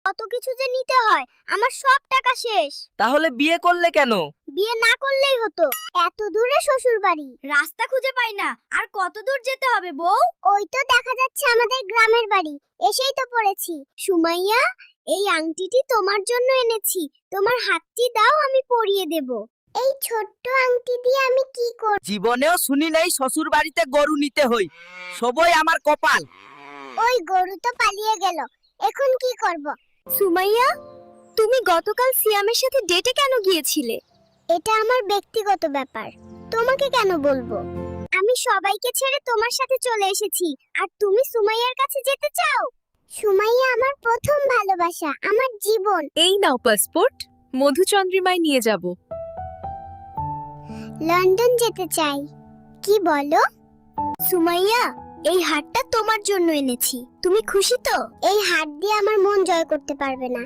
কত কিছু যে নিতে হয়, আমার সব টাকা শেষ। তাহলে বিয়ে করলে কেন? বিয়ে না করলেই হতো। এত দূরে শ্বশুর বাড়ি, রাস্তা খুঁজে পাই না। আর কত দূর যেতে হবে বউ? ওই তো দেখা যাচ্ছে আমাদের গ্রামের বাড়ি, এসেই তো পড়েছি। সুমাইয়া, এই আংটিটি তোমার জন্য এনেছি, তোমার হাতটি দাও, আমি পরিয়ে দেব। এই ছোট্ট আংটি দিয়ে আমি কি করব? জীবনেও শুনি নাই শ্বশুর বাড়িতে গরু নিতে হই। সবই আমার কপাল। ওই গরু তো পালিয়ে গেল, এখন কি করব? সুমাইয়া, তুমি গতকাল সিয়ামের সাথে ডেটে কেন গিয়েছিলে? এটা আমার ব্যক্তিগত ব্যাপার, তোমাকে কেন বলবো? আমি সবাইকে ছেড়ে তোমার সাথে চলে এসেছি, আর তুমি সুমাইয়ার কাছে যেতে চাও? সুমাইয়া আমার প্রথম ভালোবাসা, আমার জীবন। এই নাও পাসপোর্ট, মধুচন্দ্রিমায় নিয়ে যাব। লন্ডন যেতে চাই। কি বলো? সুমাইয়া, এই হারটা তোমার জন্য এনেছি, তুমি খুশি তো? এই হার দিয়ে আমার মন জয় করতে পারবে না।